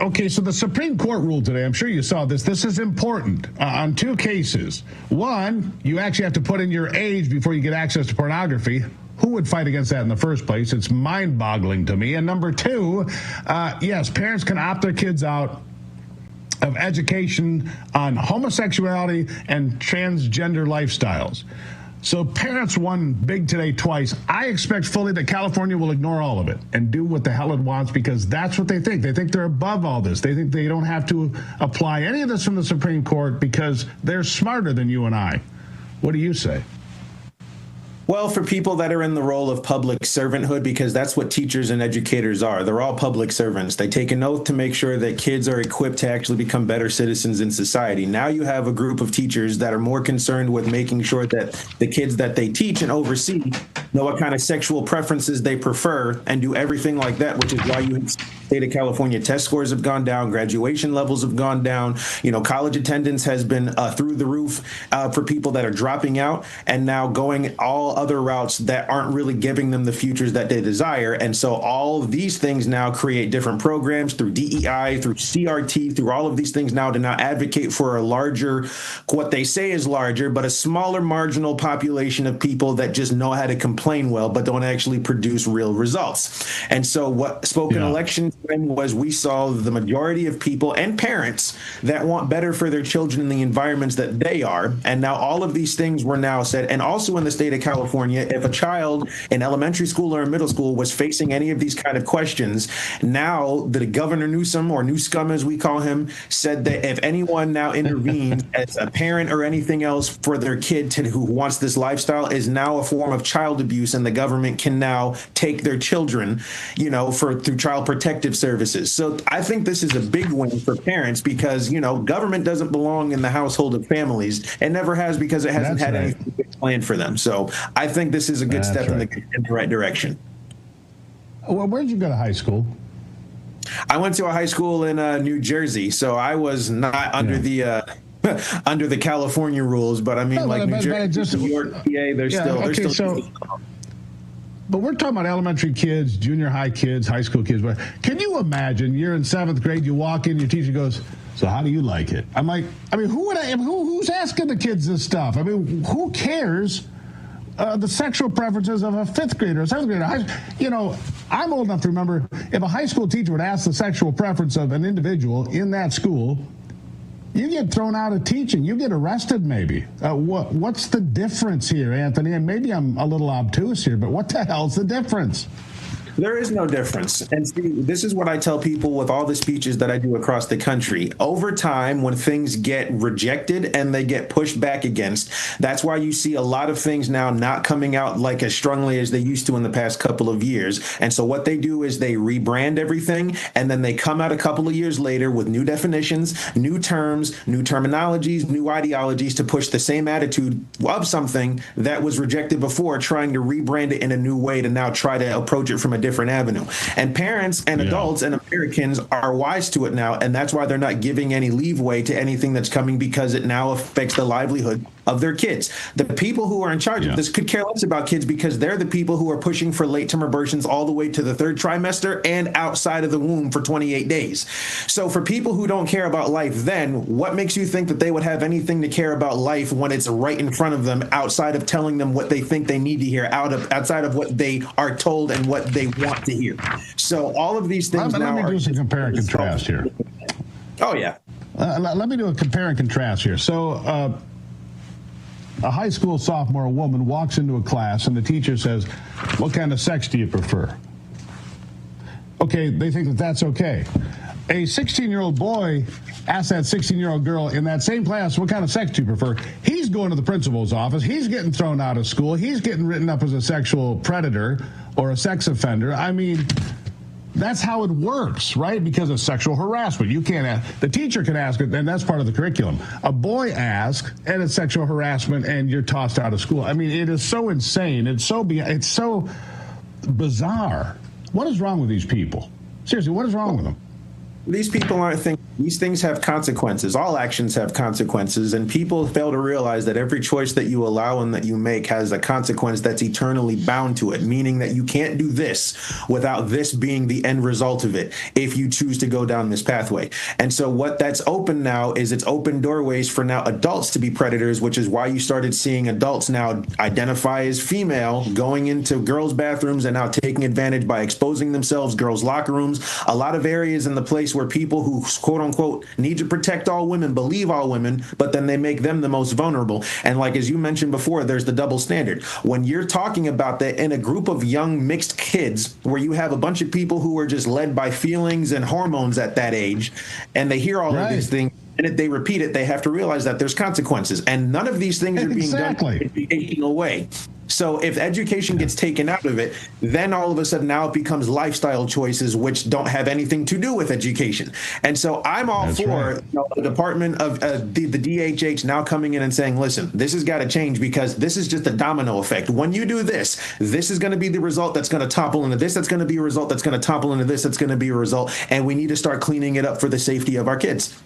Okay, so the Supreme Court ruled today, I'm sure you saw this. This is important on two cases. One, you actually have to put in your age before you get access to pornography. Who would fight against that in the first place? It's mind-boggling to me. And number two, yes, parents can opt their kids out of education on homosexuality and transgender lifestyles. So parents won big today twice. I expect fully that California will ignore all of it and do what the hell it wants, because that's what they think. They think they're above all this. They think they don't have to apply any of this from the Supreme Court because they're smarter than you and I. What do you say? Well, for people that are in the role of public servanthood, because that's what teachers and educators are. They're all public servants. They take an oath to make sure that kids are equipped to actually become better citizens in society. Now you have a group of teachers that are more concerned with making sure that the kids that they teach and oversee know what kind of sexual preferences they prefer and do everything like that, which is why you state of California test scores have gone down, graduation levels have gone down, college attendance has been through the roof for people that are dropping out and now going all other routes that aren't really giving them the futures that they desire. And so all of these things now create different programs through DEI, through CRT, through all of these things now to now advocate for a larger, what they say is larger, but a smaller marginal population of people that just know how to complain well, but don't actually produce real results. And so what spoken election was, we saw the majority of people and parents that want better for their children in the environments that they are. And now all of these things were now said. And also in the state of California, if a child in elementary school or in middle school was facing any of these kind of questions, now the Governor Newsom, or Newscum as we call him, said that if anyone now intervenes as a parent or anything else for their kid who wants this lifestyle, is now a form of child abuse, and the government can now take their children, through child protective services. So I think this is a big win for parents because, government doesn't belong in the household of families. It never has, because it hasn't had anything planned for them. So I think this is a good step in the right direction. Well, where did you go to high school? I went to a high school in New Jersey, so I was not under the under the California rules. But I mean, New Jersey, New York, PA, they're still. But we're talking about elementary kids, junior high kids, high school kids. But can you imagine you're in 7th grade, you walk in, your teacher goes, "So how do you like it?" I'm like, who's asking the kids this stuff? I mean, who cares? The sexual preferences of a 5th grader or 7th grader. I'm old enough to remember if a high school teacher would ask the sexual preference of an individual in that school, you get thrown out of teaching. You get arrested maybe. What's the difference here, Anthony? And maybe I'm a little obtuse here, but what the hell's the difference? There is no difference. And see, this is what I tell people with all the speeches that I do across the country. Over time, when things get rejected and they get pushed back against, that's why you see a lot of things now not coming out like as strongly as they used to in the past couple of years. And so what they do is they rebrand everything, and then they come out a couple of years later with new definitions, new terms, new terminologies, new ideologies to push the same attitude of something that was rejected before, trying to rebrand it in a new way to now try to approach it from a different avenue. And parents and adults and Americans are wise to it now, and that's why they're not giving any leeway to anything that's coming, because it now affects the livelihood of their kids. The people who are in charge of this could care less about kids, because they're the people who are pushing for late-term abortions all the way to the 3rd trimester and outside of the womb for 28 days. So for people who don't care about life, then what makes you think that they would have anything to care about life when it's right in front of them, outside of telling them what they think they need to hear, outside of what they are told and what they want to hear? So all of these things now let me do some compare and contrast here. Oh, yeah. Let me do a compare and contrast here. So a high school sophomore, a woman, walks into a class and the teacher says, "What kind of sex do you prefer?" Okay, they think that that's okay. A 16-year-old boy asks that 16-year-old girl in that same class, "What kind of sex do you prefer?" He's going to the principal's office. He's getting thrown out of school. He's getting written up as a sexual predator or a sex offender. I mean, that's how it works, right? Because of sexual harassment. You can't ask. The teacher can ask it, and that's part of the curriculum. A boy asks, and it's sexual harassment, and you're tossed out of school. I mean, it is so insane. It's so bizarre. What is wrong with these people? Seriously, what is wrong with them? These people aren't thinking. These things have consequences. All actions have consequences, and people fail to realize that every choice that you allow and that you make has a consequence that's eternally bound to it, meaning that you can't do this without this being the end result of it if you choose to go down this pathway. And so what that's open now is it's open doorways for now adults to be predators, which is why you started seeing adults now identify as female, going into girls' bathrooms and now taking advantage by exposing themselves, girls' locker rooms, a lot of areas in the place where people who quote unquote need to protect all women believe all women, but then they make them the most vulnerable. And like as you mentioned before, there's the double standard. When you're talking about that in a group of young mixed kids where you have a bunch of people who are just led by feelings and hormones at that age, and they hear all of these things, and if they repeat it, they have to realize that there's consequences. And none of these things are being done in an educational way. So if education gets taken out of it, then all of a sudden now it becomes lifestyle choices which don't have anything to do with education. And so I'm all for the Department of the DHH now coming in and saying, listen, this has got to change because this is just a domino effect. When you do this, this is going to be the result that's going to topple into this. That's going to be a result that's going to topple into this. That's going to be a result. And we need to start cleaning it up for the safety of our kids.